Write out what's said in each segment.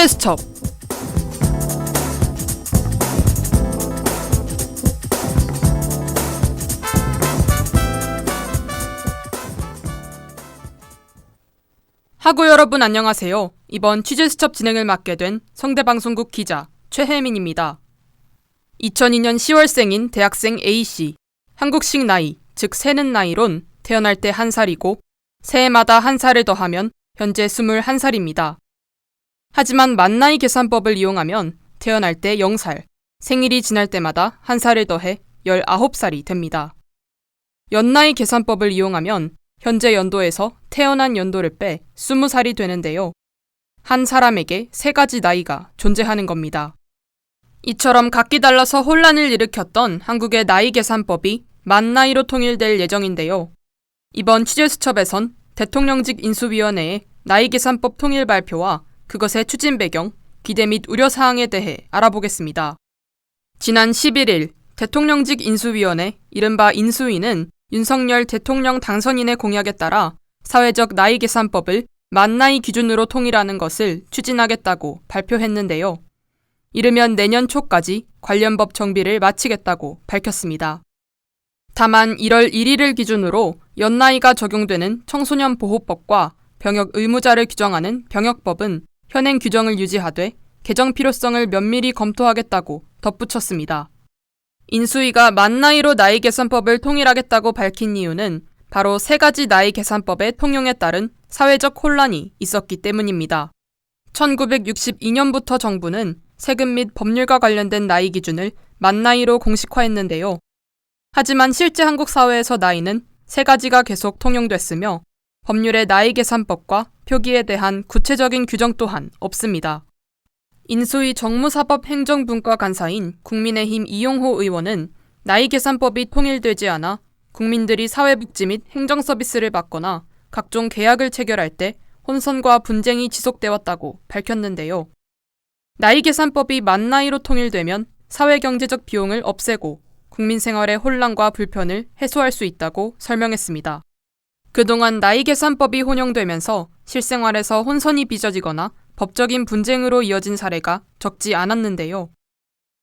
취재 수첩. 하구 여러분 안녕하세요. 이번 취재 수첩 진행을 맡게 된 성대방송국 기자 최혜민입니다. 2002년 10월생인 대학생 A씨. 한국식 나이, 즉 새는 나이론 태어날 때 1살이고 새해마다 1살을 더하면 현재 21살입니다. 하지만 만나이 계산법을 이용하면 태어날 때 0살, 생일이 지날 때마다 1살을 더해 19살이 됩니다. 연나이 계산법을 이용하면 현재 연도에서 태어난 연도를 빼 20살이 되는데요. 한 사람에게 3가지 나이가 존재하는 겁니다. 이처럼 각기 달라서 혼란을 일으켰던 한국의 나이 계산법이 만나이로 통일될 예정인데요. 이번 취재수첩에선 대통령직 인수위원회의 나이 계산법 통일 발표와 그것의 추진 배경, 기대 및 우려사항에 대해 알아보겠습니다. 지난 11일 대통령직 인수위원회 이른바 인수위는 윤석열 대통령 당선인의 공약에 따라 사회적 나이 계산법을 만나이 기준으로 통일하는 것을 추진하겠다고 발표했는데요. 이르면 내년 초까지 관련 법 정비를 마치겠다고 밝혔습니다. 다만 1월 1일을 기준으로 연나이가 적용되는 청소년보호법과 병역 의무자를 규정하는 병역법은 현행 규정을 유지하되 개정 필요성을 면밀히 검토하겠다고 덧붙였습니다. 인수위가 만나이로 나이 계산법을 통일하겠다고 밝힌 이유는 바로 3가지 나이 계산법의 통용에 따른 사회적 혼란이 있었기 때문입니다. 1962년부터 정부는 세금 및 법률과 관련된 나이 기준을 만나이로 공식화했는데요. 하지만 실제 한국 사회에서 나이는 3가지가 계속 통용됐으며 법률의 나이 계산법과 표기에 대한 구체적인 규정 또한 없습니다. 인수위 정무사법 행정분과 간사인 국민의힘 이용호 의원은 나이 계산법이 통일되지 않아 국민들이 사회복지 및 행정서비스를 받거나 각종 계약을 체결할 때 혼선과 분쟁이 지속돼 왔다고 밝혔는데요. 나이 계산법이 만나이로 통일되면 사회경제적 비용을 없애고 국민 생활의 혼란과 불편을 해소할 수 있다고 설명했습니다. 그동안 나이 계산법이 혼용되면서 실생활에서 혼선이 빚어지거나 법적인 분쟁으로 이어진 사례가 적지 않았는데요.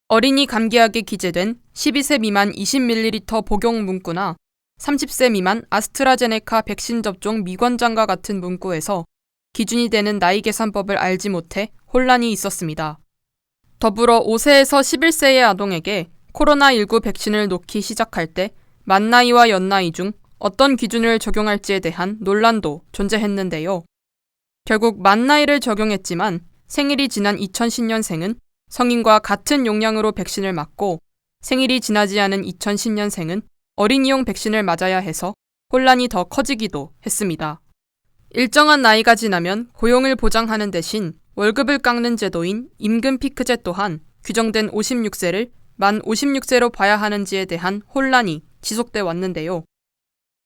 어린이 감기약에 기재된 12세 미만 20ml 복용 문구나 30세 미만 아스트라제네카 백신 접종 미관장과 같은 문구에서 기준이 되는 나이 계산법을 알지 못해 혼란이 있었습니다. 더불어 5세에서 11세의 아동에게 코로나19 백신을 놓기 시작할 때 만나이와 연나이 중 어떤 기준을 적용할지에 대한 논란도 존재했는데요. 결국 만나이를 적용했지만 생일이 지난 2010년생은 성인과 같은 용량으로 백신을 맞고 생일이 지나지 않은 2010년생은 어린이용 백신을 맞아야 해서 혼란이 더 커지기도 했습니다. 일정한 나이가 지나면 고용을 보장하는 대신 월급을 깎는 제도인 임금 피크제 또한 규정된 56세를 만 56세로 봐야 하는지에 대한 혼란이 지속돼 왔는데요.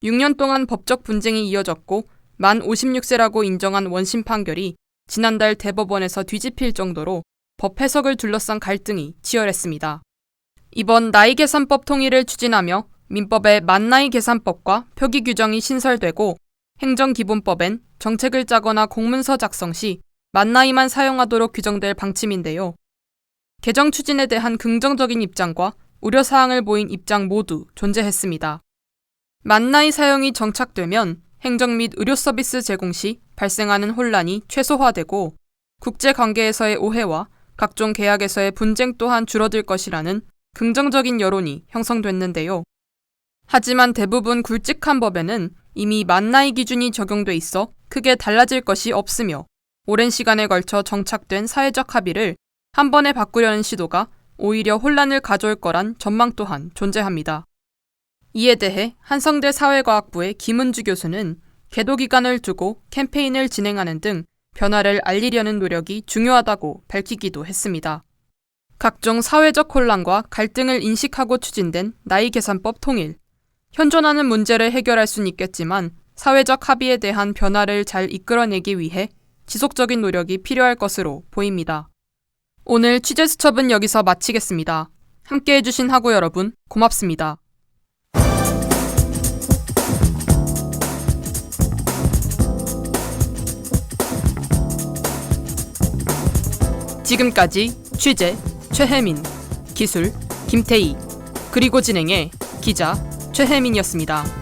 6년 동안 법적 분쟁이 이어졌고 만 56세라고 인정한 원심 판결이 지난달 대법원에서 뒤집힐 정도로 법 해석을 둘러싼 갈등이 치열했습니다. 이번 나이 계산법 통일을 추진하며 민법의 만나이 계산법과 표기 규정이 신설되고 행정기본법엔 정책을 짜거나 공문서 작성 시 만나이만 사용하도록 규정될 방침인데요. 개정 추진에 대한 긍정적인 입장과 우려사항을 보인 입장 모두 존재했습니다. 만나이 사용이 정착되면 행정 및 의료 서비스 제공 시 발생하는 혼란이 최소화되고 국제관계에서의 오해와 각종 계약에서의 분쟁 또한 줄어들 것이라는 긍정적인 여론이 형성됐는데요. 하지만 대부분 굵직한 법에는 이미 만나이 기준이 적용돼 있어 크게 달라질 것이 없으며 오랜 시간에 걸쳐 정착된 사회적 합의를 한 번에 바꾸려는 시도가 오히려 혼란을 가져올 거란 전망 또한 존재합니다. 이에 대해 한성대 사회과학부의 김은주 교수는 계도 기간을 두고 캠페인을 진행하는 등 변화를 알리려는 노력이 중요하다고 밝히기도 했습니다. 각종 사회적 혼란과 갈등을 인식하고 추진된 나이 계산법 통일. 현존하는 문제를 해결할 수는 있겠지만 사회적 합의에 대한 변화를 잘 이끌어내기 위해 지속적인 노력이 필요할 것으로 보입니다. 오늘 취재수첩은 여기서 마치겠습니다. 함께 해주신 하구 여러분 고맙습니다. 지금까지 취재 최혜민, 기술 김태희, 그리고 진행의 기자 최혜민이었습니다.